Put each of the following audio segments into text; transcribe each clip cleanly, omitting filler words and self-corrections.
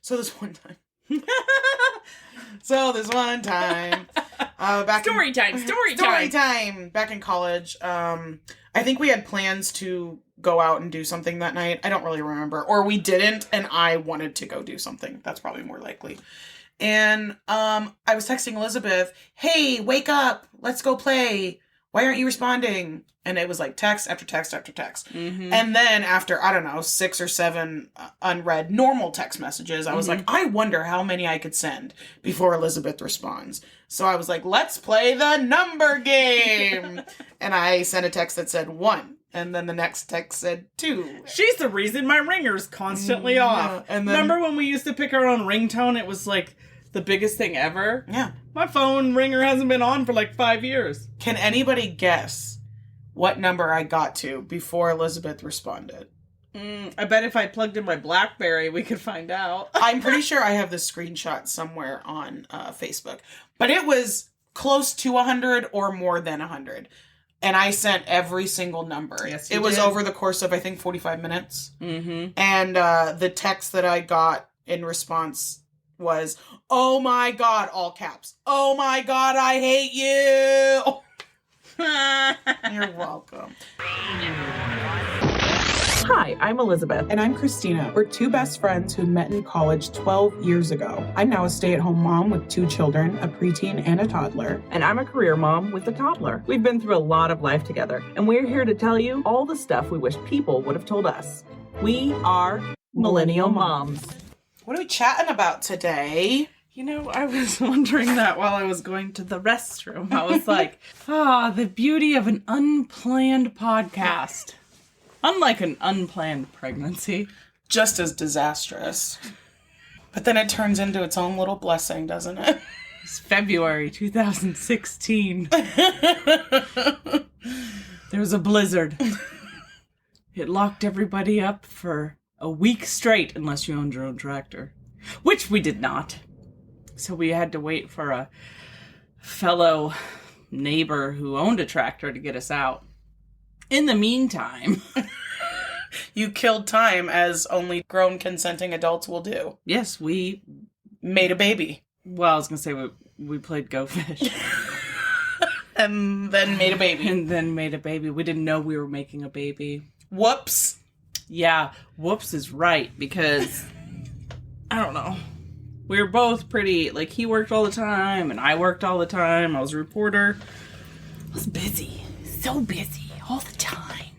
So this one time. Story time. Back in college. I think we had plans to go out and do something that night. I don't really remember. Or we didn't, and I wanted to go do something. That's probably more likely. And I was texting Elizabeth, hey, wake up. Let's go play. Why aren't you responding? And it was like text after text after text. Mm-hmm. And then after, I don't know, 6 or 7 unread normal text messages, I was like, I wonder how many I could send before Elizabeth responds. So I was like, let's play the number game. And I sent a text that said 1. And then the next text said 2. She's the reason my ringer's constantly off. And then, remember when we used to pick our own ringtone? It was like the biggest thing ever. Yeah. My phone ringer hasn't been on for like 5 years. Can anybody guess what number I got to before Elizabeth responded? I bet if I plugged in my BlackBerry, we could find out. I'm pretty sure I have the screenshot somewhere on Facebook. But it was close to 100 or more than 100. And I sent every single number. Yes, it was over the course of, I think, 45 minutes. Mm-hmm. And the text that I got in response was, oh my God, all caps. Oh my God, I hate you. You're welcome. Hi, I'm Elizabeth. And I'm Christina. We're 2 best friends who met in college 12 years ago. I'm now a stay-at-home mom with 2 children, a preteen and a toddler. And I'm a career mom with a toddler. We've been through a lot of life together, and we're here to tell you all the stuff we wish people would have told us. We are Millennial Moms. What are we chatting about today? You know, I was wondering that while I was going to the restroom. I was like, the beauty of an unplanned podcast. Unlike an unplanned pregnancy. Just as disastrous. But then it turns into its own little blessing, doesn't it? It's February 2016. There was a blizzard. It locked everybody up for a week straight, unless you owned your own tractor. Which we did not. So we had to wait for a fellow neighbor who owned a tractor to get us out. In the meantime... You killed time, as only grown consenting adults will do. Yes, we... made a baby. Well, I was going to say we played Go Fish. And then made a baby. We didn't know we were making a baby. Whoops. Yeah, whoops is right, because... I don't know. We were both pretty... Like, he worked all the time, and I worked all the time. I was a reporter. I was busy. So busy. All the time.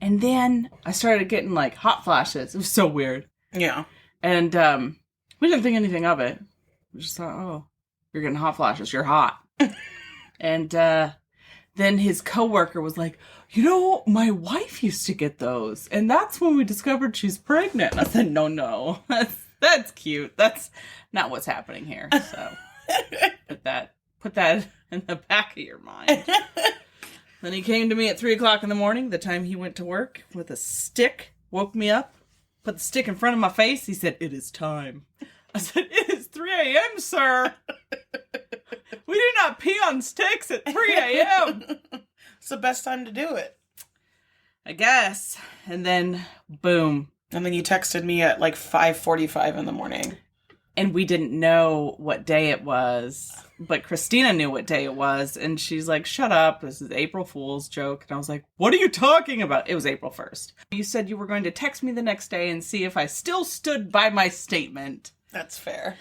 And then I started getting, like, hot flashes. It was so weird. Yeah. And we didn't think anything of it. We just thought, oh, you're getting hot flashes. You're hot. And then his coworker was like, you know, my wife used to get those. And that's when we discovered she's pregnant. And I said, no. That's cute. That's not what's happening here. So put that in the back of your mind. Then he came to me at 3 o'clock in the morning, the time he went to work, with a stick, woke me up, put the stick in front of my face. He said, it is time. I said, it is 3 a.m., sir. We do not pee on sticks at 3 a.m. It's the best time to do it. I guess. And then, boom. And then you texted me at like 5:45 in the morning. And we didn't know what day it was, but Christina knew what day it was, and she's like, shut up, this is April Fool's joke. And I was like, what are you talking about? It was April 1st. You said you were going to text me the next day and see if I still stood by my statement. That's fair.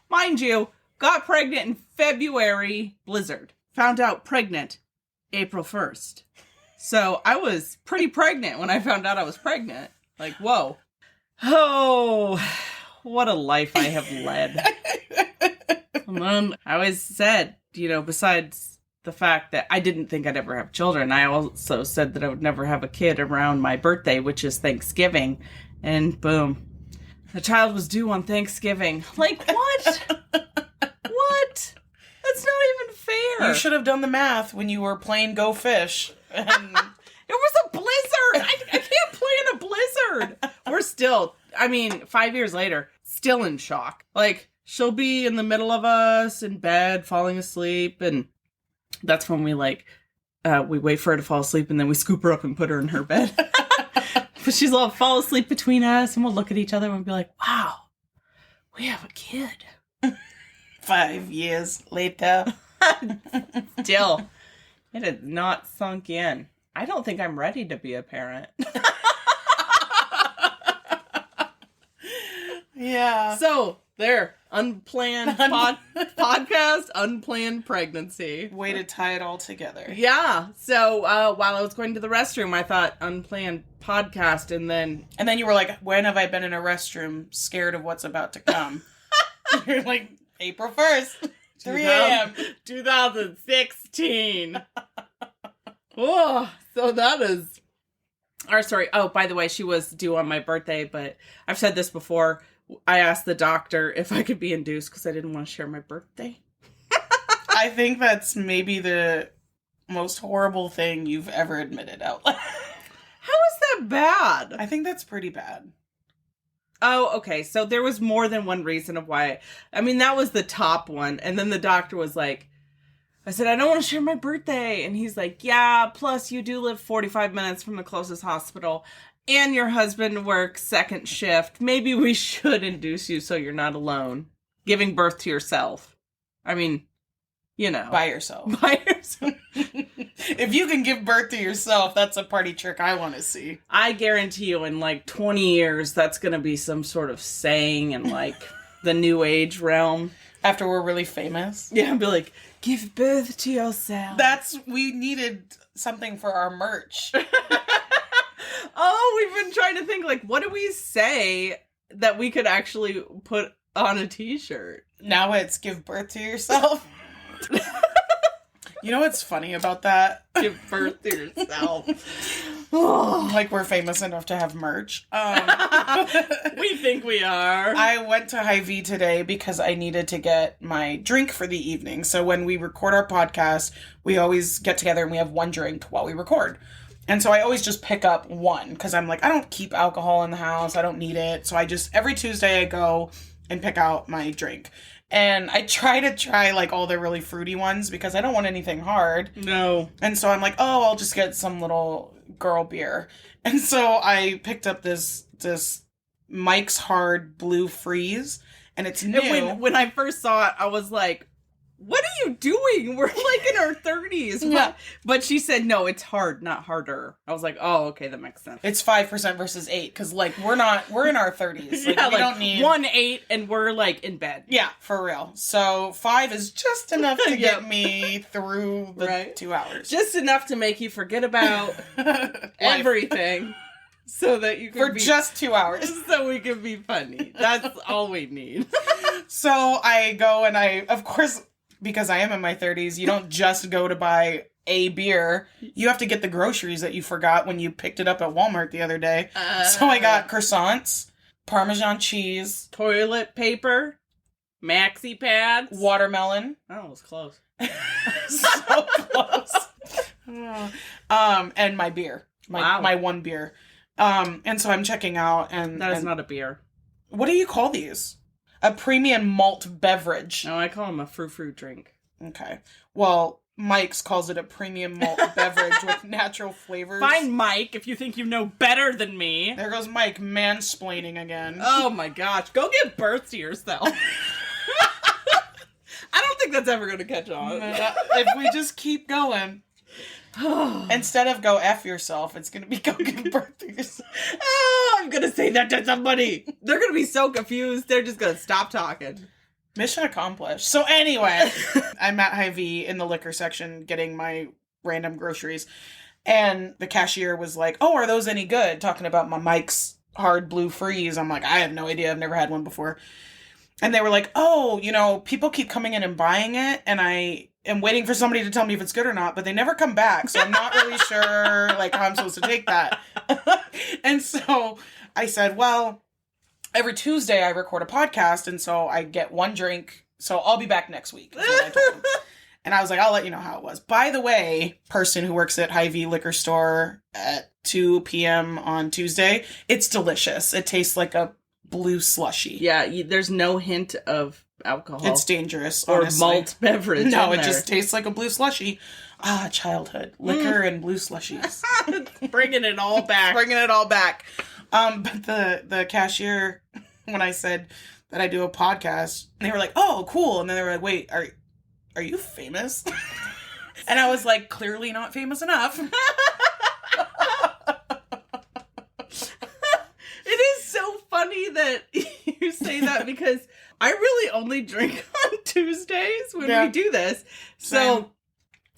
Mind you, got pregnant in February, blizzard. Found out pregnant April 1st. So I was pretty pregnant when I found out I was pregnant. Like, whoa. Oh... What a life I have led. And then I always said, you know, besides the fact that I didn't think I'd ever have children, I also said that I would never have a kid around my birthday, which is Thanksgiving. And boom, the child was due on Thanksgiving. Like, what? What? That's not even fair. You should have done the math when you were playing Go Fish. And... It was a blizzard. I can't play in a blizzard. We're still, 5 years later, still in shock. Like, she'll be in the middle of us in bed, falling asleep, and that's when we wait for her to fall asleep, and then we scoop her up and put her in her bed. But she'll fall asleep between us, and we'll look at each other and be like, wow, We have a kid. 5 years later. Still, it has not sunk in. I don't think I'm ready to be a parent. Yeah. So, there. Unplanned podcast, unplanned pregnancy. Way to tie it all together. Yeah. So, while I was going to the restroom, I thought unplanned podcast, and then you were like, when have I been in a restroom scared of what's about to come? You're like, April 1st, 3 a.m. 2016. Oh, so that is our story. Oh, by the way, she was due on my birthday, but I've said this before. I asked the doctor if I could be induced because I didn't want to share my birthday. I think that's maybe the most horrible thing you've ever admitted out loud. How is that bad? I think that's pretty bad. Oh, okay. So there was more than one reason of why. I mean, that was the top one. And then the doctor was like, I said, I don't want to share my birthday. And he's like, yeah, plus you do live 45 minutes from the closest hospital. And your husband works second shift. Maybe we should induce you so you're not alone. Giving birth to yourself. I mean, you know. By yourself. By yourself. If you can give birth to yourself, that's a party trick I want to see. I guarantee you in like 20 years, that's going to be some sort of saying in like the new age realm. After we're really famous. Yeah, I'd be like, give birth to yourself. We needed something for our merch. Oh, we've been trying to think, like, what do we say that we could actually put on a t-shirt? Now it's give birth to yourself. You know what's funny about that? Give birth to yourself. Like we're famous enough to have merch. We think we are. I went to Hy-Vee today because I needed to get my drink for the evening. So when we record our podcast, we always get together and we have one drink while we record. And so I always just pick up one because I'm like, I don't keep alcohol in the house. I don't need it. So every Tuesday I go and pick out my drink. And I try like all the really fruity ones because I don't want anything hard. No. And so I'm like, oh, I'll just get some little girl beer. And so I picked up this Mike's Hard Blue Freeze. And it's new. And when I first saw it, I was like, what are you doing? We're like in our 30s. Yeah. But she said, no, it's hard, not harder. I was like, oh, okay, that makes sense. It's 5% versus 8 because like we're in our 30s. Like, yeah, we don't need 1-8 and we're like in bed. Yeah, for real. So 5 is just enough to get me through the 2 hours. Just enough to make you forget about everything. So that you can for just 2 hours. So we can be funny. That's all we need. So I go and of course, because I am in my 30s, you don't just go to buy a beer. You have to get the groceries that you forgot when you picked it up at Walmart the other day. So I got croissants, Parmesan cheese, toilet paper, maxi pads, watermelon. Oh, it was close. So close. And my beer. My one beer. And so I'm checking out and that is not a beer. What do you call these? A premium malt beverage. No, I call them a frou-frou drink. Okay. Well, Mike's calls it a premium malt beverage with natural flavors. Fine, Mike, if you think you know better than me. There goes Mike mansplaining again. Oh my gosh. Go give birth to yourself. I don't think that's ever going to catch on. If we just keep going. Instead of go F yourself, it's going to be go give birth to yourself. Oh, I'm going to say that to somebody. They're going to be so confused. They're just going to stop talking. Mission accomplished. So anyway, I'm at Hy-Vee in the liquor section getting my random groceries. And the cashier was like, oh, are those any good? Talking about my Mike's Hard Blue Freeze. I'm like, I have no idea. I've never had one before. And they were like, oh, people keep coming in and buying it. And I am waiting for somebody to tell me if it's good or not, but they never come back. So I'm not really sure how I'm supposed to take that. And so I said, well, every Tuesday I record a podcast. And so I get one drink. So I'll be back next week. Is what I told him. And I was like, I'll let you know how it was. By the way, person who works at Hy-Vee liquor store at 2 p.m. on Tuesday, it's delicious. It tastes like a blue slushy. Yeah, there's no hint of alcohol. It's dangerous, or honestly. malt beverage. No, it just tastes like a blue slushy. Ah, childhood. Liquor and blue slushies. Bringing it all back. Bringing it all back. But the cashier, when I said, that I do a podcast. And they were like, oh, cool. And then they were like, wait, are you famous? And I was like, clearly not famous enough. It is so funny that you say that because I really only drink on Tuesdays when we do this. So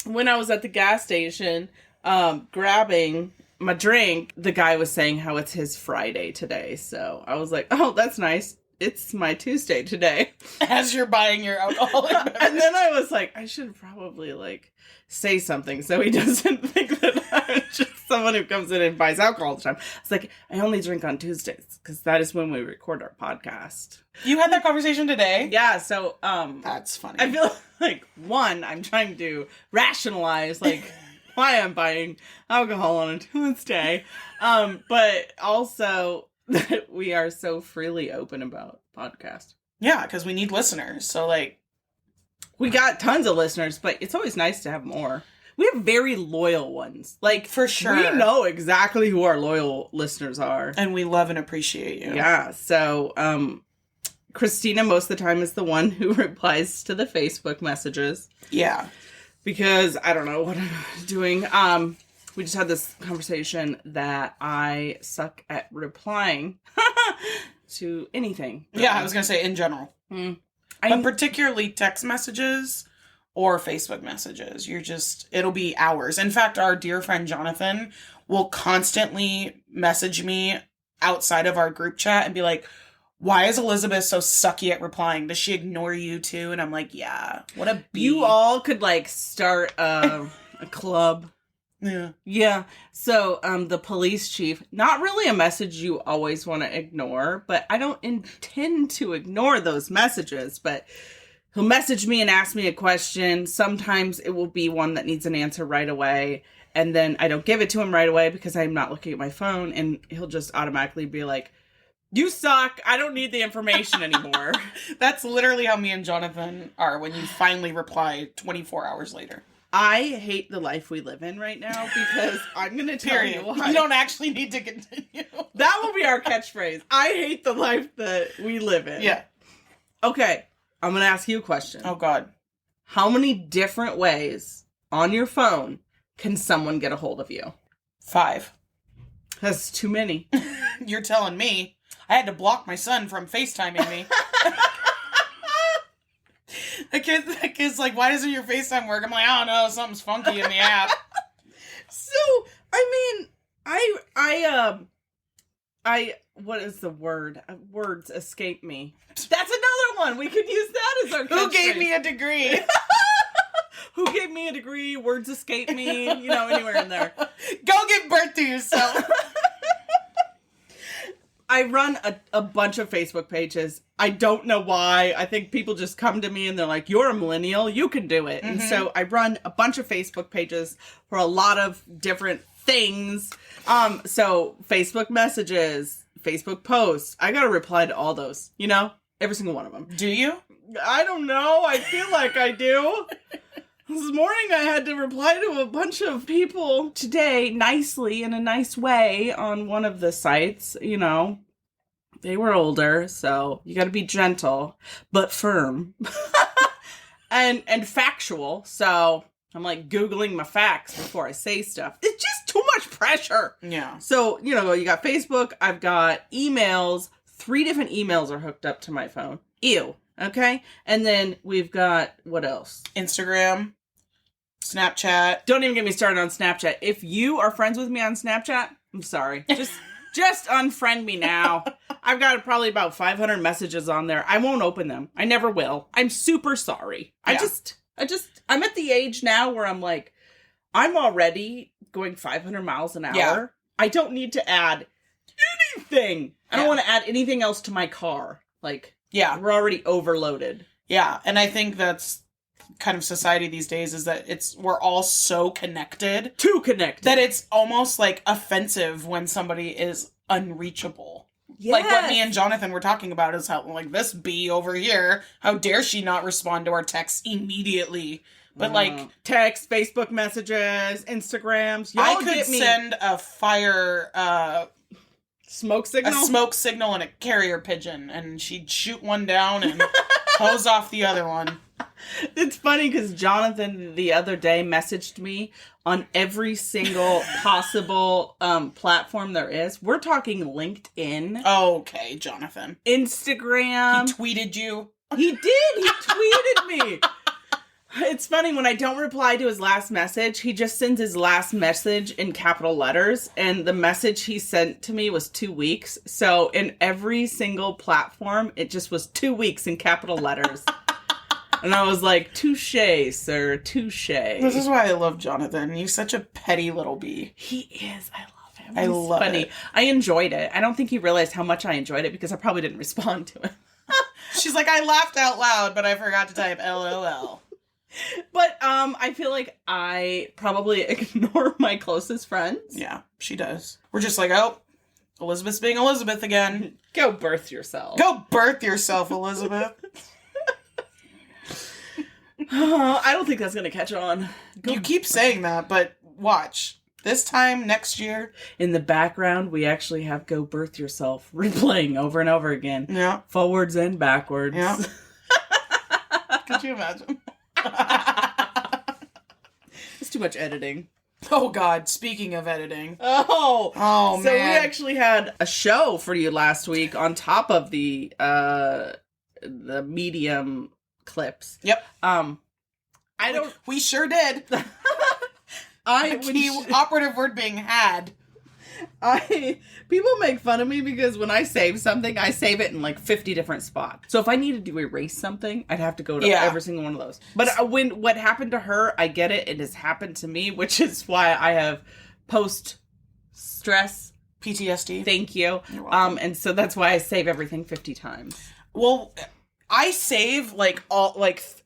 when I was at the gas station grabbing my drink, the guy was saying how it's his Friday today. So I was like, oh, that's nice. It's my Tuesday today. As you're buying your alcoholic beverage. And then I was like, I should probably like say something so he doesn't think that I'm just someone who comes in and buys alcohol all the time. It's like, I only drink on Tuesdays because that is when we record our podcast. You had that conversation today? Yeah, so that's funny. I feel like one, I'm trying to rationalize like why I'm buying alcohol on a Tuesday. But also that we are so freely open about podcast. Yeah, because we need listeners. So like we got tons of listeners, but it's always nice to have more. We have very loyal ones. Like, for sure. We know exactly who our loyal listeners are. And we love and appreciate you. Yeah. So, Christina, most of the time, is the one who replies to the Facebook messages. Yeah. Because I don't know what I'm doing. We just had this conversation that I suck at replying to anything. Yeah, I was going to say in general. But particularly text messages or Facebook messages. It'll be hours. In fact, our dear friend Jonathan will constantly message me outside of our group chat and be like, why is Elizabeth so sucky at replying? Does she ignore you too? And I'm like, yeah, what a bee. You all could like start a club. Yeah. Yeah. So, the police chief, not really a message you always want to ignore, but I don't intend to ignore those messages, but he'll message me and ask me a question. Sometimes it will be one that needs an answer right away. And then I don't give it to him right away because I'm not looking at my phone, and he'll just automatically be like, you suck. I don't need the information anymore. That's literally how me and Jonathan are when you finally reply 24 hours later. I hate the life we live in right now because I'm going to tell you why. You don't actually need to continue. That will be our catchphrase. I hate the life that we live in. Yeah. Okay. I'm going to ask you a question. Oh, God. How many different ways on your phone can someone get a hold of you? 5. That's too many. You're telling me. I had to block my son from FaceTiming me. The kid's like, why doesn't your FaceTime work? I'm like, I don't know, something's funky in the app. So, I mean, I what is the word? Words escape me. That's another one. We could use that as our Who gave me a degree? Who gave me a degree? Words escape me. You know, anywhere in there. Go give birth to yourself. I run a bunch of Facebook pages. I don't know why. I think people just come to me and they're like, you're a millennial, you can do it. Mm-hmm. And so I run a bunch of Facebook pages for a lot of different things. So Facebook messages, Facebook posts. I got to reply to all those, you know, every single one of them. Do you? I don't know. I feel like I do. This morning I had to reply to a bunch of people today nicely in a nice way on one of the sites, you know. They were older, so you got to be gentle but firm. and factual. So I'm like Googling my facts before I say stuff. It's just too much pressure. Yeah. So, you know, you got Facebook, I've got emails. 3 different emails are hooked up to my phone. Ew. Okay? And then we've got, what else? Instagram. Snapchat. Don't even get me started on Snapchat. If you are friends with me on Snapchat, I'm sorry. Just unfriend me now. I've got probably about 500 messages on there. I won't open them. I never will. I'm super sorry. Yeah. I'm at the age now where I'm like, I'm already going 500 miles an hour. Yeah. I don't need to add anything. I don't want to add anything else to my car. Like, yeah, we're already overloaded. Yeah, and I think that's kind of society these days is that we're all so connected. Too connected. That it's almost like offensive when somebody is unreachable. Yes. Like what me and Jonathan were talking about is how, like, this bee over here, how dare she not respond to our texts immediately? But, like... Text, Facebook messages, Instagrams. I could send a fire Smoke signal? A smoke signal and a carrier pigeon. And she'd shoot one down and hose off the other one. It's funny because Jonathan the other day messaged me on every single possible platform there is. We're talking LinkedIn. Okay, Jonathan. Instagram. He tweeted you. He did. He tweeted me. It's funny, when I don't reply to his last message, he just sends his last message in capital letters, and the message he sent to me was 2 weeks. So in every single platform, it just was 2 weeks in capital letters. And I was like, touche, sir, touche. This is why I love Jonathan. He's such a petty little bee. He is. I love him. I love it. I enjoyed it. I don't think he realized how much I enjoyed it because I probably didn't respond to it. She's like, I laughed out loud, but I forgot to type LOL. But I feel like I probably ignore my closest friends. Yeah, she does. We're just like, oh, Elizabeth's being Elizabeth again. Go birth yourself. Go birth yourself, Elizabeth. I don't think that's going to catch on. You keep saying that, but watch. This time next year. In the background, we actually have Go Birth Yourself replaying over and over again. Yeah. Forwards and backwards. Yeah. Could you imagine? It's too much editing. Oh, God. Speaking of editing. Oh, man. So we actually had a show for you last week on top of the Medium clips. Yep. We sure did. The operative word being had. People make fun of me because when I save something, I save it in like 50 different spots. So if I needed to erase something, I'd have to go to every single one of those. But what happened to her, I get it. It has happened to me, which is why I have post-stress PTSD. Thank you. You're welcome. And so that's why I save everything 50 times. Well, I save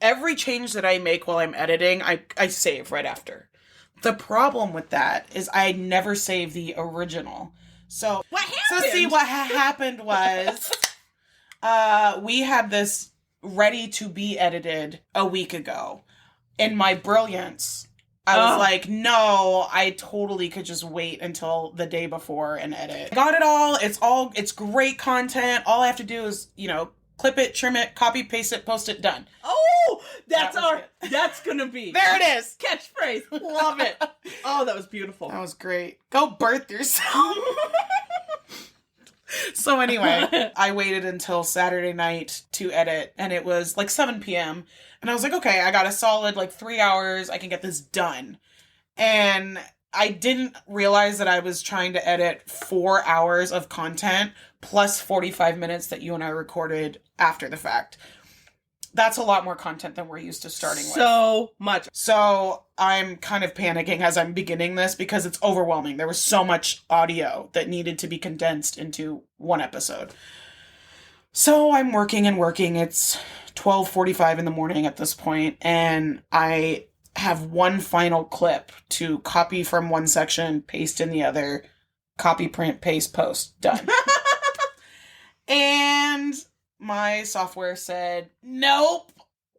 every change that I make while I'm editing, I save right after. The problem with that is I never save the original. So what happened? So see, what happened was we had this ready to be edited a week ago. In my brilliance, I was like, no, I totally could just wait until the day before and edit. Got it all. It's great content. All I have to do is, clip it, trim it, copy, paste it, post it, done. Oh, that's gonna be. There it is. Catchphrase. Love it. Oh, that was beautiful. That was great. Go birth yourself. So anyway, I waited until Saturday night to edit, and it was like 7 p.m. And I was like, okay, I got a solid 3 hours. I can get this done. And I didn't realize that I was trying to edit 4 hours of content plus 45 minutes that you and I recorded after the fact. That's a lot more content than we're used to starting with. So much. So I'm kind of panicking as I'm beginning this because it's overwhelming. There was so much audio that needed to be condensed into one episode. So I'm working and working. It's 12:45 in the morning at this point, and I have one final clip to copy from one section, paste in the other, copy, print, paste, post. Done. And my software said, nope,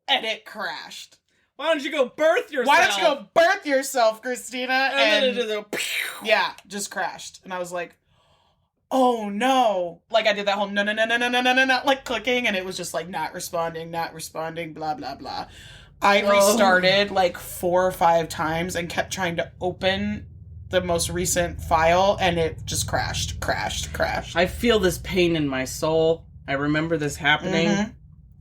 and it crashed. Why don't you go birth yourself? Why don't you go birth yourself, Christina? And then it just go, yeah, just crashed. And I was like, oh no. I did that whole no, clicking, and it was just not responding, blah, blah, blah. I restarted 4 or 5 times and kept trying to open the most recent file, and it just crashed. I feel this pain in my soul. I remember this happening,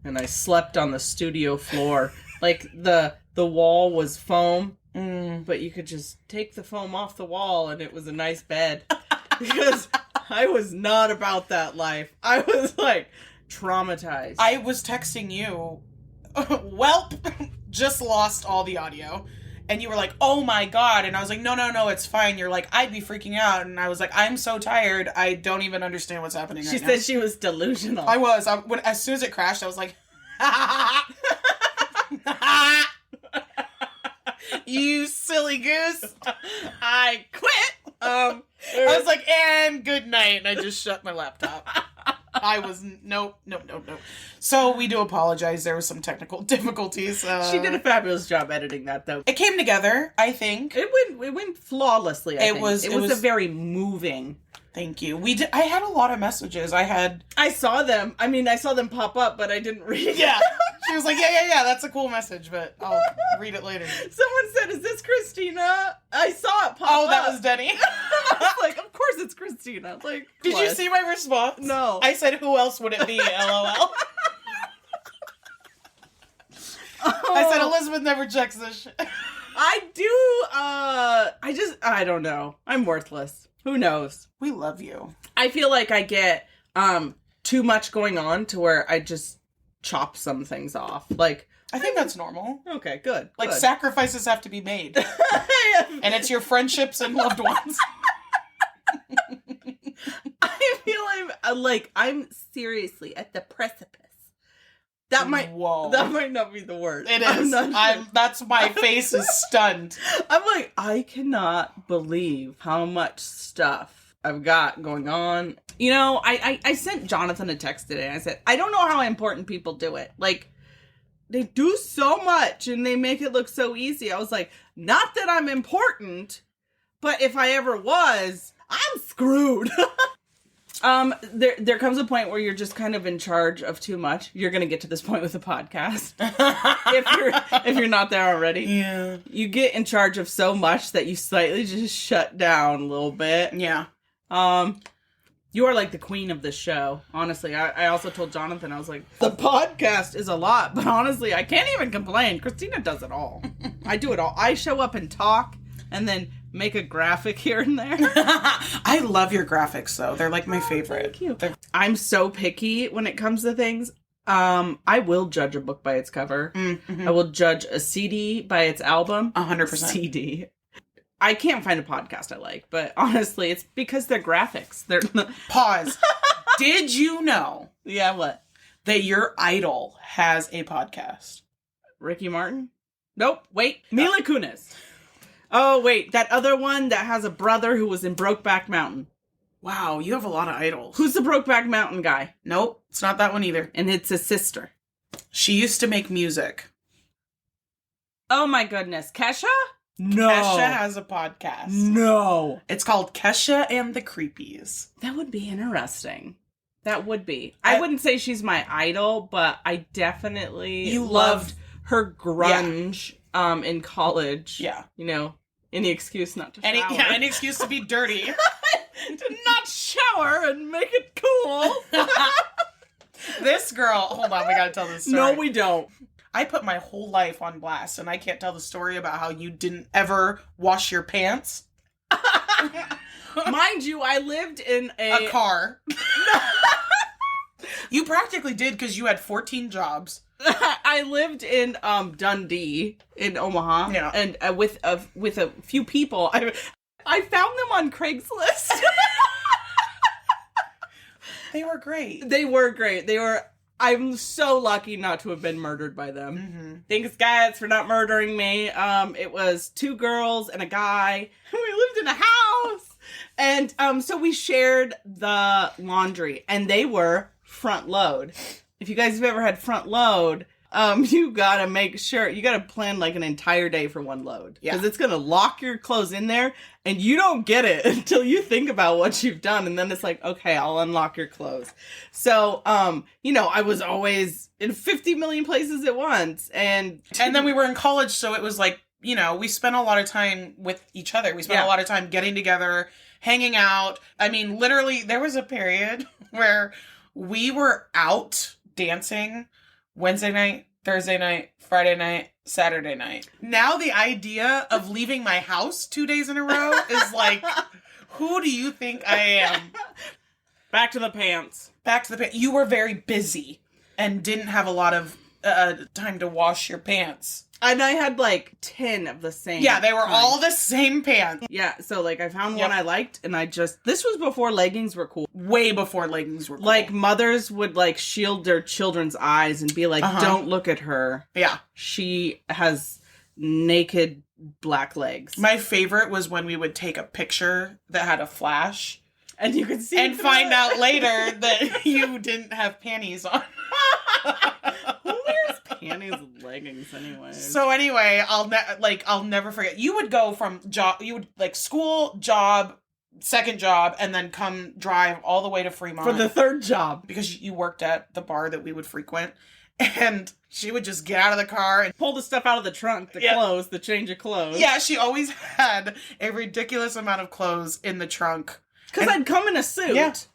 and I slept on the studio floor. The wall was foam, but you could just take the foam off the wall, and it was a nice bed. Because I was not about that life. I was, traumatized. I was texting you, welp, just lost all the audio. And you were like, oh my God. And I was like, no, it's fine. You're like, I'd be freaking out. And I was like, I'm so tired. I don't even understand what's happening right now. She said she was delusional. I was. As soon as it crashed, I was like, you silly goose. I quit. I was like, and good night. And I just shut my laptop. I was, nope. So we do apologize. There were some technical difficulties. She did a fabulous job editing that, though. It came together, I think. It went flawlessly, I think. It was a very moving Thank you. I had a lot of messages. I saw them. I mean, I saw them pop up, but I didn't read it. Yeah. She was like, yeah, that's a cool message, but I'll read it later. Someone said, is this Christina? I saw it pop up. Oh, that was Denny. I was like, of course it's Christina. Like, did you see my response? No. I said, who else would it be? LOL. I said, Elizabeth never checks this shit. I do, I don't know. I'm worthless. Who knows? We love you. I feel like I get, too much going on to where I just chop some things off. Like, I think that's normal. Okay, good. Like, good. sacrifices have to be made. And it's your friendships and loved ones. I feel I'm seriously at the precipice. That might not be the word. It is. That's my face is stunned. I'm like, I cannot believe how much stuff I've got going on. You know, I sent Jonathan a text today. I said, I don't know how important people do it. Like, they do so much and they make it look so easy. I was like, not that I'm important, but if I ever was, I'm screwed. There comes a point where you're just kind of in charge of too much. You're going to get to this point with the podcast. if you're not there already. Yeah. You get in charge of so much that you slightly just shut down a little bit. Yeah. You are like the queen of this show. Honestly, I also told Jonathan, I was like, the podcast is a lot, but honestly, I can't even complain. Christina does it all. I do it all. I show up and talk and then make a graphic here and there. I love your graphics, though. They're like my favorite. Thank you. I'm so picky when it comes to things. I will judge a book by its cover. Mm-hmm. I will judge a CD by its album. 100%. CD. I can't find a podcast I like, but honestly, it's because they're graphics. They're Pause. Did you know? Yeah, what? That your idol has a podcast? Ricky Martin? Nope. Wait. Mila Kunis. Oh, wait. That other one that has a brother who was in Brokeback Mountain. Wow, you have a lot of idols. Who's the Brokeback Mountain guy? Nope, it's not that one either. And it's his sister. She used to make music. Oh my goodness. Kesha? No. Kesha has a podcast. No. It's called Kesha and the Creepies. That would be interesting. That would be. I wouldn't say she's my idol, but I definitely loved her grunge in college. Yeah. You know, any excuse not to shower. Any excuse to be dirty. To not shower and make it cool. This girl, hold on, we gotta tell this story. No, we don't. I put my whole life on blast, and I can't tell the story about how you didn't ever wash your pants. Mind you, I lived in a car. You practically did, because you had 14 jobs. I lived in Dundee, in Omaha, and with a few people. I found them on Craigslist. They were great. They were great. I'm so lucky not to have been murdered by them. Mm-hmm. Thanks, guys, for not murdering me. It was 2 girls and a guy. We lived in a house. And so we shared the laundry, and they were front load. If you guys have ever had front load, you gotta make sure, you gotta plan like an entire day for one load. Because it's gonna lock your clothes in there, and you don't get it until you think about what you've done, and then it's like, okay, I'll unlock your clothes. So, I was always in 50 million places at once, and then we were in college, so it was like, we spent a lot of time with each other. We spent a lot of time getting together, hanging out. I mean, literally, there was a period where we were out dancing Wednesday night, Thursday night, Friday night, Saturday night. Now the idea of leaving my house 2 days in a row is like, who do you think I am? Back to the pants. You were very busy and didn't have a lot of time to wash your pants. And I had like 10 of the same. Yeah, they were all the same pants. Yeah, so I found one I liked, and this was before leggings were cool. Way before leggings were cool. Like, mothers would shield their children's eyes and be like, don't look at her. Yeah. She has naked black legs. My favorite was when we would take a picture that had a flash. And you could see and find out later that you didn't have panties on. Who wears panties and leggings anyway? So anyway, I'll never forget. You would go from school, job, second job and then come drive all the way to Fremont. For the third job. Because you worked at the bar that we would frequent. And she would just get out of the car and pull the stuff out of the trunk, the clothes, the change of clothes. Yeah, she always had a ridiculous amount of clothes in the trunk. Because I'd come in a suit,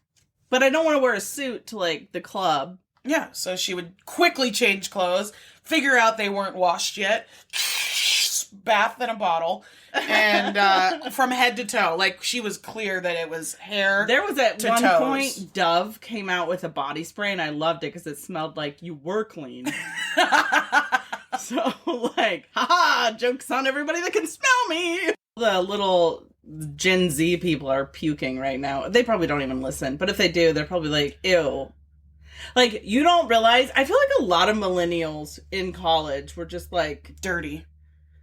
but I don't want to wear a suit to, like, the club. Yeah, so she would quickly change clothes, figure out they weren't washed yet, bath in a bottle, and from head to toe. Like, she was clear that it was hair. There was at one toes. point, Dove came out with a body spray, and I loved it because it smelled like you were clean. So, like, haha, joke's on everybody that can smell me. The little Gen Z people are puking right now. They probably don't even listen, but if they do, they're probably like, ew. Like, you don't realize, I feel like a lot of millennials in college were just, like, dirty.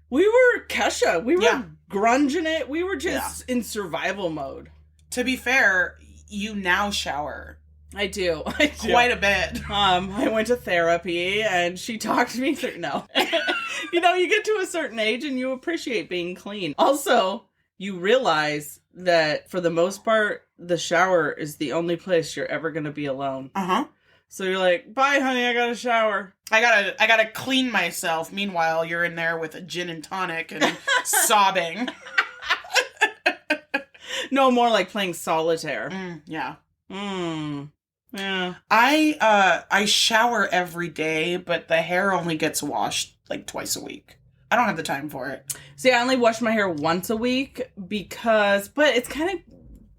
We were Kesha. We were grunging it. We were just in survival mode. To be fair, you now shower. I do. Quite a bit. I went to therapy and she talked me through. No. You know, you get to a certain age and you appreciate being clean. Also, you realize that for the most part, the shower is the only place you're ever going to be alone. Uh-huh. So you're like, bye, honey, I gotta shower. I gotta clean myself. Meanwhile, you're in there with a gin and tonic and sobbing. No, more like playing solitaire. Yeah. Yeah. I shower every day, but the hair only gets washed like twice a week. I don't have the time for it. See, I only wash my hair once a week but it's kind of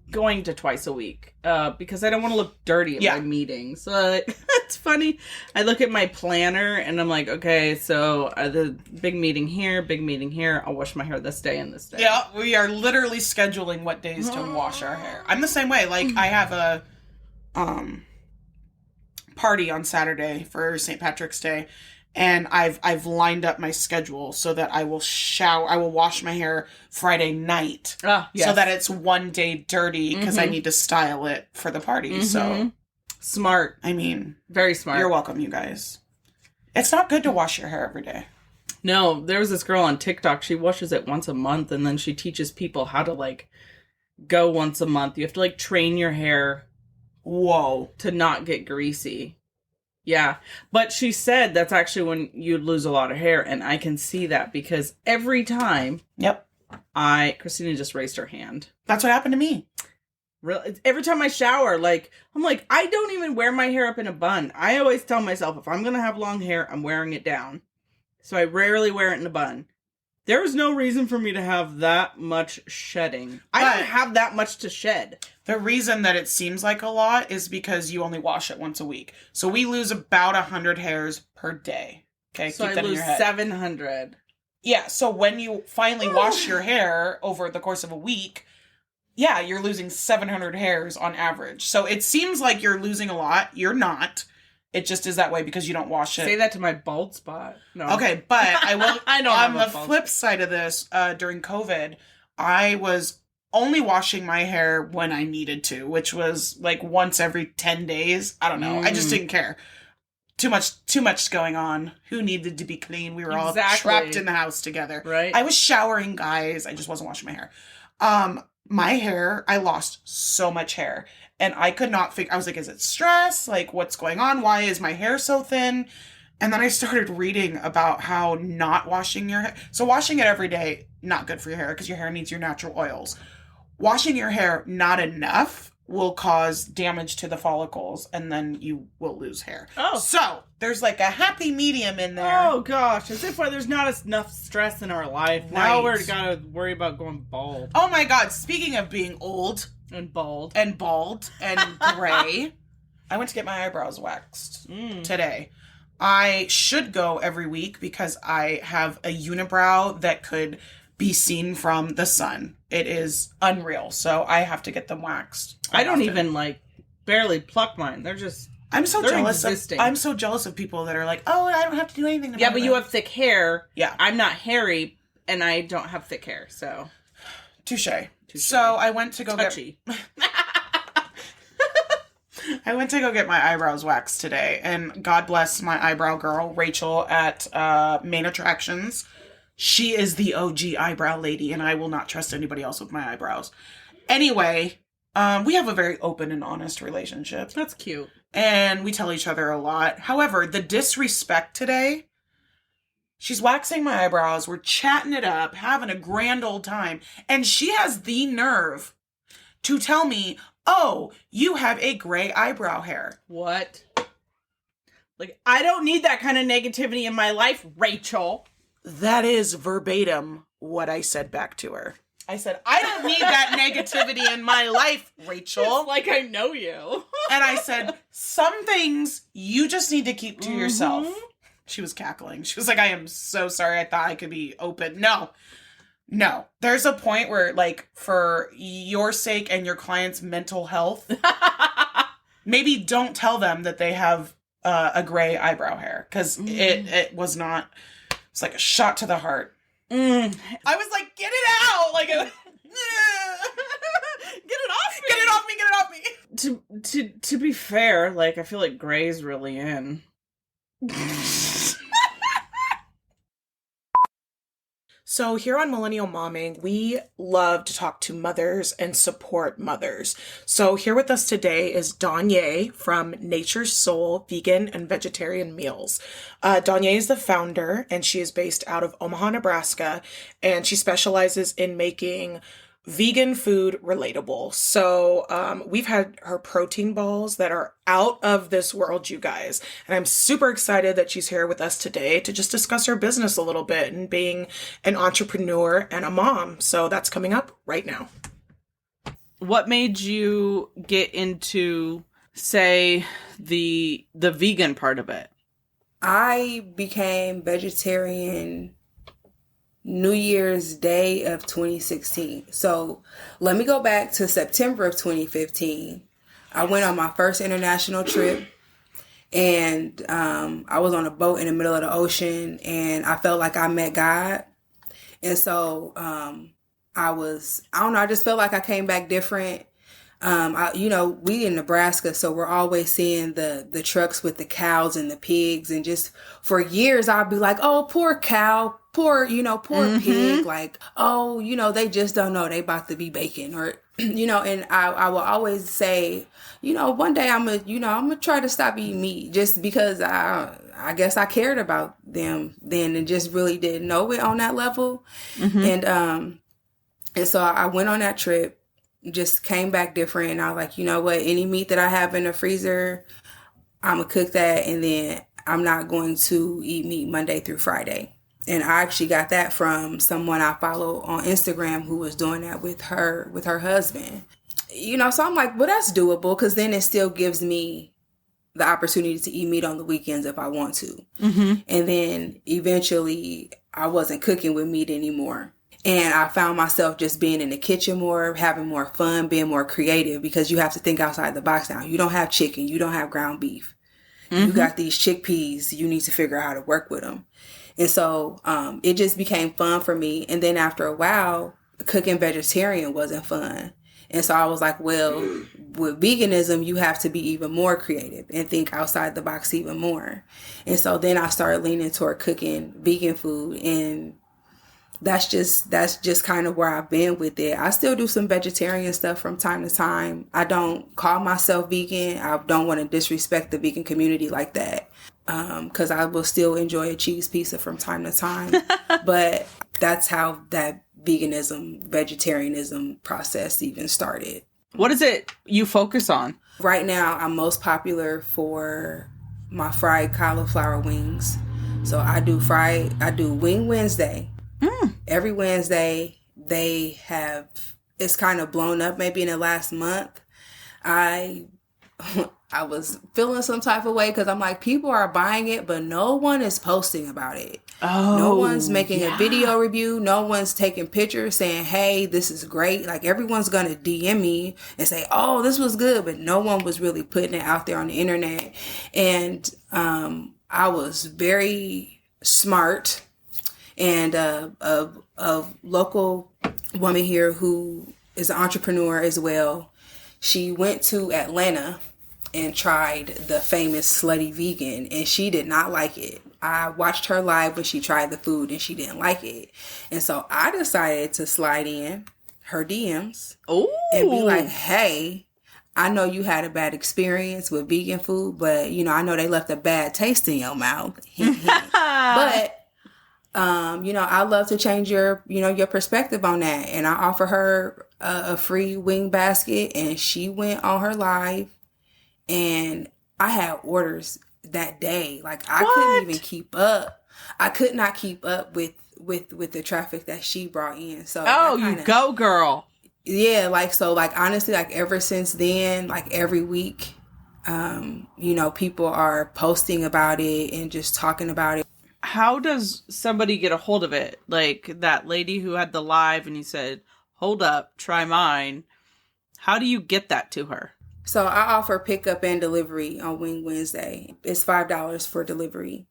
going to twice a week because I don't want to look dirty at my meetings. So it's funny. I look at my planner and I'm like, okay, so the big meeting here. I'll wash my hair this day and this day. Yeah, we are literally scheduling what days to wash our hair. I'm the same way. Like, I have a party on Saturday for St. Patrick's Day, and I've lined up my schedule so that I will wash my hair Friday night. So that it's one day dirty because I need to style it for the party. So smart. I mean, very smart. You're welcome, you guys. It's not good to wash your hair every day. No, there was this girl on TikTok. She washes it once a month, and then she teaches people how to, like, go once a month. You have to, like, train your hair. Whoa. To not get greasy. Yeah. But she said that's actually when you lose a lot of hair, and I can see that because every time. Yep. Christina just raised her hand. That's what happened to me. Every time I shower, like, I'm like, I don't even wear my hair up in a bun. I always tell myself, if I'm going to have long hair, I'm wearing it down. So I rarely wear it in a bun. There is no reason for me to have that much shedding. I don't have that much to shed. The reason that it seems like a lot is because you only wash it once a week. So we lose about 100 hairs per day. Okay, so keep that I in lose your head. 700. Yeah, so when you finally wash your hair over the course of a week, yeah, you're losing 700 hairs on average. So it seems like you're losing a lot. You're not. It just is that way because you don't wash it. Say that to my bald spot. No. Okay, but I will. I don't on the flip side of this, during COVID, I was only washing my hair when I needed to, which was like once every 10 days. I don't know. I just didn't care. Too much going on. Who needed to be clean? We were all trapped in the house together. Right. I was showering, guys. I just wasn't washing my hair. My hair, I lost so much hair. And I could not figure, I was like, is it stress? Like, what's going on? Why is my hair so thin? And then I started reading about how not washing your hair. So washing it every day, not good for your hair because your hair needs your natural oils. Washing your hair not enough will cause damage to the follicles and then you will lose hair. Oh. So there's like a happy medium in there. Oh gosh, as if there's not enough stress in our life. Right. Now we're gotta worry about going bald. Oh my God, speaking of being old. And bald. And gray. I went to get my eyebrows waxed today. I should go every week because I have a unibrow that could be seen from the sun. It is unreal. So I have to get them waxed. I don't even barely pluck mine. They're just I'm so jealous of people that are like, oh, I don't have to do anything to my but you have thick hair. Yeah. I'm not hairy and I don't have thick hair, so Touche. So I went to go I went to go get my eyebrows waxed today, and God bless my eyebrow girl, Rachel, at Main Attractions. She is the OG eyebrow lady, and I will not trust anybody else with my eyebrows. Anyway, we have a very open and honest relationship. That's cute. And we tell each other a lot. However, the disrespect today, she's waxing my eyebrows, we're chatting it up, having a grand old time, and she has the nerve to tell me, oh, you have a gray eyebrow hair. What? Like, I don't need that kind of negativity in my life, Rachel. That is verbatim what I said back to her. I said, I don't need that negativity in my life, Rachel. It's like I know you. And I said, some things you just need to keep to yourself. She was cackling. She was like, I am so sorry. I thought I could be open. No. There's a point where, like, for your sake and your client's mental health, maybe don't tell them that they have a gray eyebrow hair. Because it was not, it's like a shot to the heart. I was like, get it out! Like, get it off me! Get it off me! To be fair, like, I feel like gray's really in. So here on Millennial Momming, we love to talk to mothers and support mothers. So here with us today is Danye from Nature's Soul Vegan and Vegetarian Meals. Danye is the founder, and she is based out of Omaha, Nebraska, and she specializes in making vegan food relatable. So we've had her protein balls that are out of this world, you guys. And I'm super excited that she's here with us today to just discuss her business a little bit and being an entrepreneur and a mom. So that's coming up right now. What made you get into, say, the vegan part of it? I became vegetarian New Year's Day of 2016. So let me go back to September of 2015. I went on my first international trip, and I was on a boat in the middle of the ocean, and I felt like I met God. And so I just felt like I came back different. We in Nebraska, so we're always seeing the trucks with the cows and the pigs, and just for years I'll be like, oh, poor cow, poor pig, like, oh, they just don't know they about to be bacon, or, and I will always say, one day I'm gonna try to stop eating meat, just because I guess I cared about them then and just really didn't know it on that level. And so I went on that trip, just came back different, and I was like, you know what, any meat that I have in the freezer, I'm gonna cook that, and then I'm not going to eat meat Monday through Friday. And I actually got that from someone I follow on Instagram who was doing that with her husband. So I'm like, well, that's doable, because then it still gives me the opportunity to eat meat on the weekends if I want to. And then eventually I wasn't cooking with meat anymore. And I found myself just being in the kitchen more, having more fun, being more creative, because you have to think outside the box now. You don't have chicken. You don't have ground beef. You got these chickpeas. You need to figure out how to work with them. And so it just became fun for me. And then after a while, cooking vegetarian wasn't fun. And so I was like, well, with veganism, you have to be even more creative and think outside the box even more. And so then I started leaning toward cooking vegan food, and that's just kind of where I've been with it. I still do some vegetarian stuff from time to time. I don't call myself vegan. I don't want to disrespect the vegan community like that, because I will still enjoy a cheese pizza from time to time. But that's how that vegetarianism process even started. What is it you focus on? Right now, I'm most popular for my fried cauliflower wings. So I do Wing Wednesday. Every Wednesday, it's kind of blown up maybe in the last month. I was feeling some type of way, because I'm like, people are buying it, but no one is posting about it. No one's making a video review. No one's taking pictures saying, hey, this is great. Like, everyone's going to DM me and say, oh, this was good. But no one was really putting it out there on the internet. And I was very smart. And a local woman here who is an entrepreneur as well, she went to Atlanta and tried the famous Slutty Vegan, and she did not like it. I watched her live when she tried the food, and she didn't like it. And so I decided to slide in, her DMs Oh. and be like, hey, I know you had a bad experience with vegan food, but, you know, I know they left a bad taste in your mouth. But, you know, I love to change your perspective on that. And I offer her a free wing basket, and she went on her live, and I had orders that day. Like, I couldn't even keep up. I could not keep up with the traffic that she brought in. So you go, girl. Yeah, like, so, like, honestly, like, ever since then, like, every week, you know, people are posting about it and just talking about it. How does somebody get a hold of it? Like that lady who had the live and you said, hold up, try mine. How do you get that to her? So I offer pickup and delivery on Wing Wednesday. It's $5 for delivery.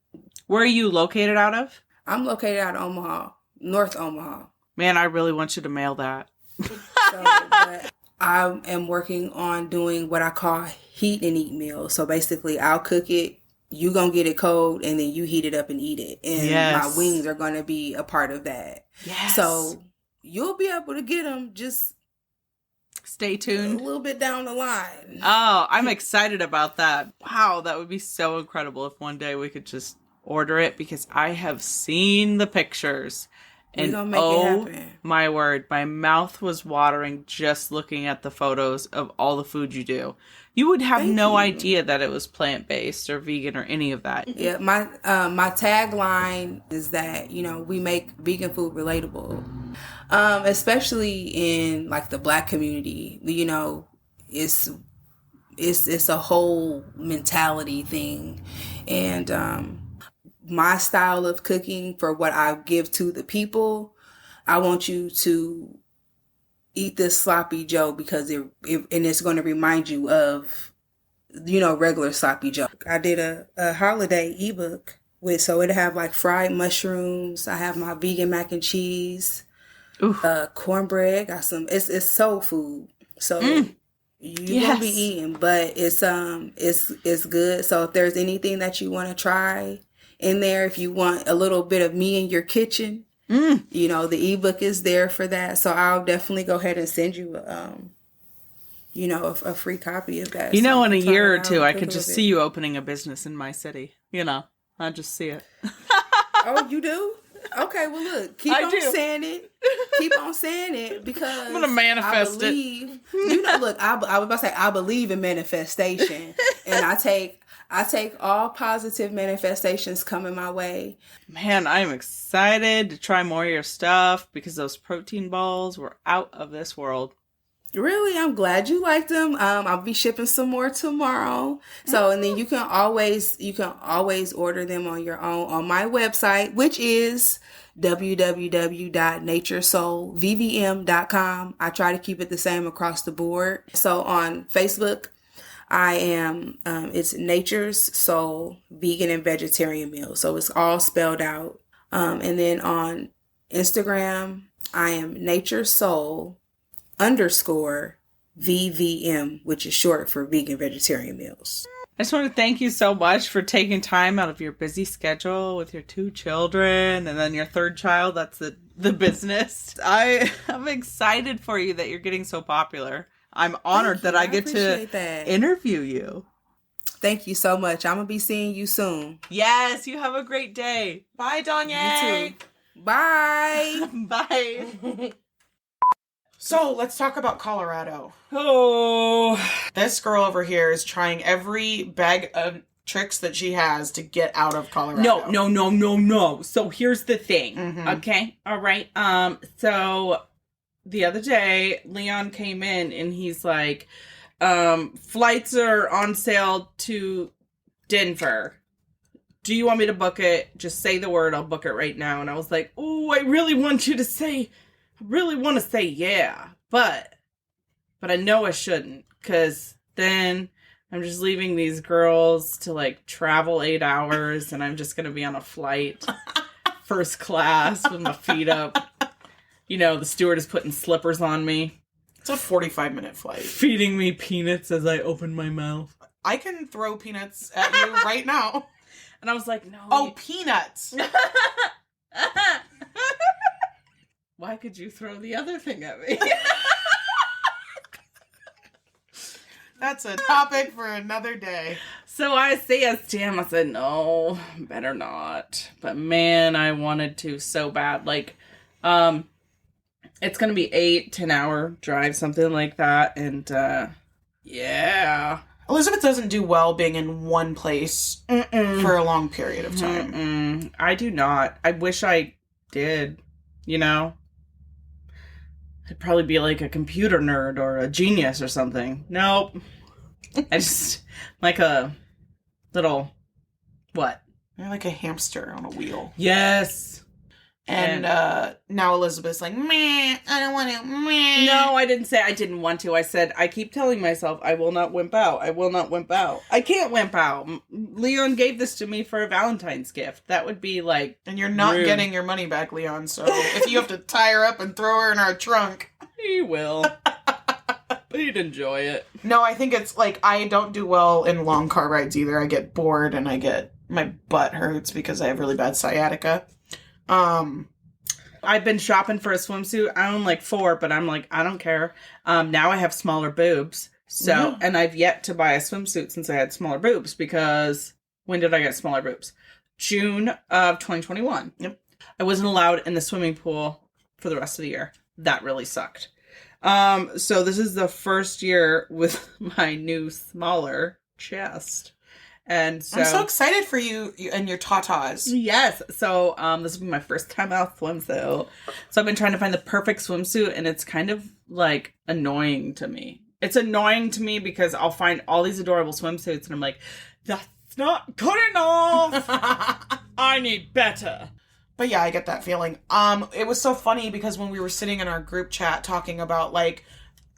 Where are you located out of? I'm located out of Omaha, North Omaha. Man, I really want you to mail that. But I am working on doing what I call heat and eat meals. So basically, I'll cook it, you gonna get it cold, and then you heat it up and eat it. And my wings are gonna be a part of that. Yes. So you'll be able to get them. Just stay tuned. A little bit down the line. Oh, I'm excited about that. Wow, that would be so incredible if one day we could just order it, because I have seen the pictures. And it happen. My word, my mouth was watering just looking at the photos of all the food you do. You would have no idea that it was plant-based or vegan or any of that. Yeah, my tagline is that, you know, we make vegan food relatable. Especially in, like, the Black community. You know, it's a whole mentality thing. And my style of cooking, for what I give to the people, I want you to eat this sloppy Joe because it's going to remind you of, you know, regular sloppy Joe. I did a holiday ebook so it'll have, like, fried mushrooms. I have my vegan mac and cheese, cornbread. Got some. It's soul food, so you won't be eating, but it's good. So if there's anything that you want to try in there, if you want a little bit of me in your kitchen, you know, the ebook is there for that. So I'll definitely go ahead and send you, you know, a free copy of that. You know, in a year or two, I could just see you opening a business in my city. You know, I just see it. Oh, you do? Okay, well, look, keep on saying it. Keep on saying it, because I'm gonna manifest it. You know, look, I was about to say, I believe in manifestation, and I take all positive manifestations coming my way. Man, I'm excited to try more of your stuff, because those protein balls were out of this world. Really? I'm glad you liked them. I'll be shipping some more tomorrow. So, and then you can always order them on your own on my website, which is www.naturesoulvvm.com. I try to keep it the same across the board. So on Facebook, I am, it's Nature's Soul Vegan and Vegetarian Meals. So it's all spelled out. And then on Instagram, I am Nature's Soul _VVM, which is short for Vegan Vegetarian Meals. I just want to thank you so much for taking time out of your busy schedule with your 2 children and then your 3rd child. That's the business. I'm excited for you that you're getting so popular. I'm honored that I get to interview you. Thank you so much. I'm going to be seeing you soon. Yes, you have a great day. Bye, Danya. You too. Bye. Bye. So let's talk about Colorado. Oh. This girl over here is trying every bag of tricks that she has to get out of Colorado. No. So here's the thing. Mm-hmm. Okay. All right. So the other day, Leon came in and he's like, flights are on sale to Denver. Do you want me to book it? Just say the word. I'll book it right now. And I was like, oh, I really want to say yeah, but I know I shouldn't, because then I'm just leaving these girls to, like, travel 8 hours, and I'm just going to be on a flight, first class, with my feet up. You know, the steward is putting slippers on me. It's a 45-minute flight. Feeding me peanuts as I open my mouth. I can throw peanuts at you right now. And I was like, no. Oh, peanuts. Why could you throw the other thing at me? That's a topic for another day. So I say Sam, I said, no, better not. But man, I wanted to so bad. Like, it's going to be 8-10 hour drive, something like that. And, yeah. Elizabeth doesn't do well being in one place for a long period of time. I do not. I wish I did, you know? I'd probably be like a computer nerd or a genius or something. Nope. I just, like a little, what? You're like a hamster on a wheel. Yes. And now Elizabeth's like, meh, I don't want to, meh. No, I didn't say I didn't want to. I said, I keep telling myself I will not wimp out. I will not wimp out. I can't wimp out. Leon gave this to me for a Valentine's gift. That would be like And you're not rude. getting your money back, Leon, so if you have to tie her up and throw her in our trunk. He will. But he'd enjoy it. No, I think it's like, I don't do well in long car rides either. I get bored and my butt hurts because I have really bad sciatica. I've been shopping for a swimsuit. I own like 4, but I'm like, I don't care. Now I have smaller boobs. So, and I've yet to buy a swimsuit since I had smaller boobs because when did I get smaller boobs? June of 2021. Yep. I wasn't allowed in the swimming pool for the rest of the year. That really sucked. So this is the first year with my new smaller chest. And so, I'm so excited for you and your tatas. Yes. So this will be my first time out swimsuit. So I've been trying to find the perfect swimsuit, and it's kind of like annoying to me. It's annoying to me because I'll find all these adorable swimsuits, and I'm like, that's not good enough. I need better. But yeah, I get that feeling. It was so funny because when we were sitting in our group chat talking about like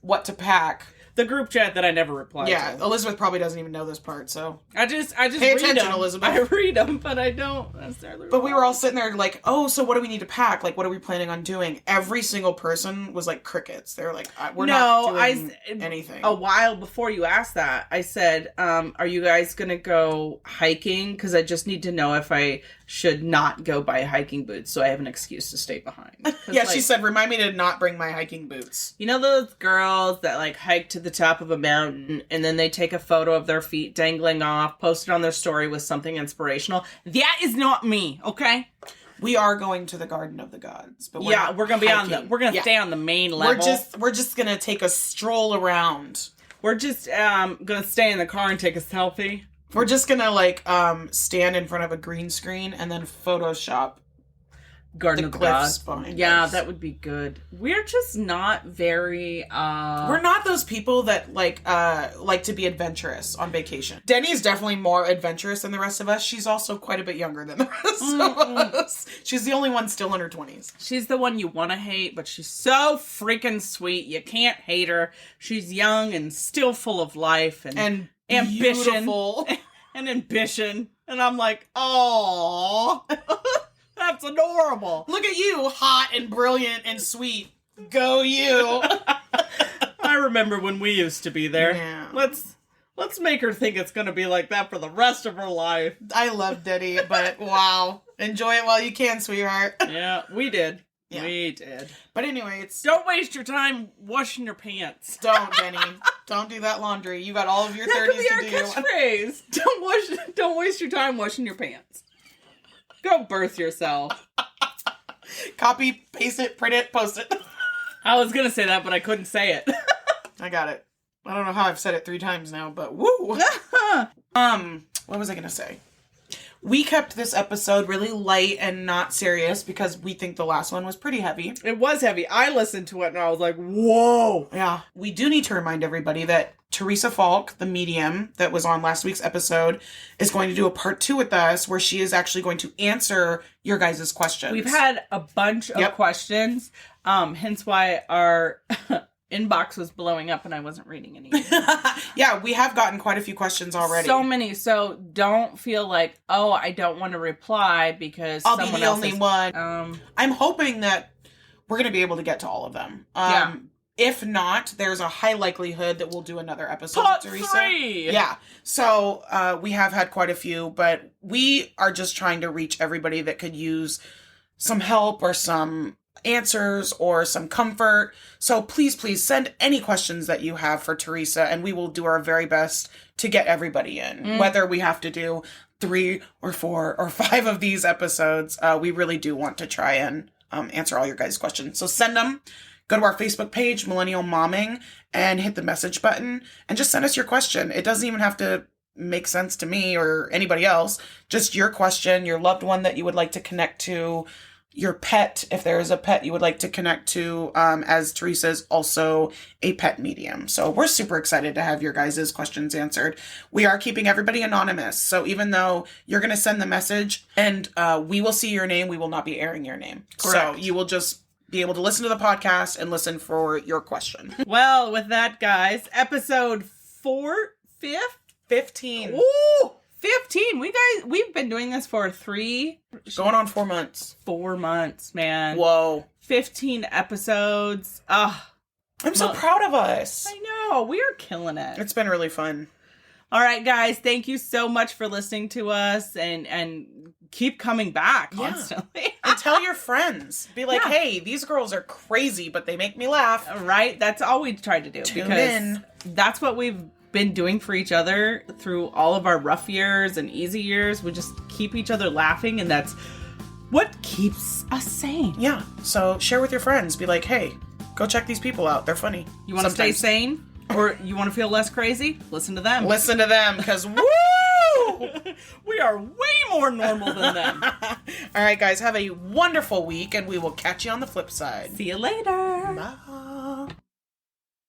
what to pack. The group chat that I never replied Yeah, to. Elizabeth probably doesn't even know this part, so. I just Pay read attention, them. Elizabeth. I read them, but I don't necessarily. But we were all sitting there like, oh, so what do we need to pack? Like, what are we planning on doing? Every single person was like crickets. They were like, we're not doing anything. A while before you asked that, I said, are you guys going to go hiking? Because I just need to know if I should not go buy hiking boots so I have an excuse to stay behind. Yeah, like, she said, remind me to not bring my hiking boots. You know those girls that like hike to the top of a mountain and then they take a photo of their feet dangling off, post it on their story with something inspirational? That is not me, okay? We are going to the Garden of the Gods, but we're gonna be stay on the main level. We're just gonna take a stroll around. We're just gonna stay in the car and take a selfie. We're just gonna like stand in front of a green screen and then Photoshop Garden of the Gods. Yeah, that would be good. We're just not very we're not those people that like to be adventurous on vacation. Denny's definitely more adventurous than the rest of us. She's also quite a bit younger than the rest of us. She's the only one still in her 20s. She's the one you want to hate, but she's so freaking sweet. You can't hate her. She's young and still full of life and ambition. Beautiful. And ambition. And I'm like, oh. That's adorable. Look at you, hot and brilliant and sweet. Go you. I remember when we used to be there. Yeah. Let's make her think it's going to be like that for the rest of her life. I love Denny, but wow. Enjoy it while you can, sweetheart. Yeah, we did. Yeah. We did. But anyway, Don't waste your time washing your pants. Don't, Denny. Don't do that laundry. You got all of your 30s to do. That could be our catchphrase. Don't waste your time washing your pants. Go birth yourself. Copy, paste it, print it, post it. I was gonna say that, but I couldn't say it. I got it. I don't know how I've said it 3 times now, but woo! What was I gonna say? We kept this episode really light and not serious because we think the last one was pretty heavy. It was heavy. I listened to it and I was like, whoa! Yeah. We do need to remind everybody that Teresa Falk, the medium that was on last week's episode, is going to do a part 2 with us where she is actually going to answer your guys' questions. We've had a bunch of questions, hence why our inbox was blowing up and I wasn't reading any. Yeah, we have gotten quite a few questions already. So many. So don't feel like, oh, I don't want to reply because I'll be someone the else only is, one. I'm hoping that we're going to be able to get to all of them. Yeah. If not, there's a high likelihood that we'll do another episode Part with Teresa. 3! Yeah. So we have had quite a few, but we are just trying to reach everybody that could use some help or some answers or some comfort. So please send any questions that you have for Teresa, and we will do our very best to get everybody in. Whether we have to do 3 or 4 or 5 of these episodes, we really do want to try and answer all your guys' questions. So send them. Go to our Facebook page, Millennial Momming, and hit the message button and just send us your question. It doesn't even have to make sense to me or anybody else. Just your question, your loved one that you would like to connect to, your pet, if there is a pet you would like to connect to, as Teresa is also a pet medium. So we're super excited to have your guys' questions answered. We are keeping everybody anonymous. So even though you're going to send the message and we will see your name, we will not be airing your name. Correct. So you will just be able to listen to the podcast and listen for your question. Well, with that, guys, episode 15. Ooh! 15. We've been doing this for Going on 4 months. 4 months, man. Whoa. 15 episodes. I'm so proud of us. I know. We're killing it. It's been really fun. All right, guys. Thank you so much for listening to us and keep coming back constantly. And tell your friends. Be like, hey, these girls are crazy, but they make me laugh. Right? That's all we try to do. Tune in. That's what we've been doing for each other through all of our rough years and easy years. We just keep each other laughing, and that's what keeps us sane. Yeah. So share with your friends. Be like, hey, go check these people out. They're funny. You want to stay sane? Or you want to feel less crazy? Listen to them. Listen to them, because woo! We are way more normal than them. All right, guys, have a wonderful week, and we will catch you on the flip side. See you later. Bye.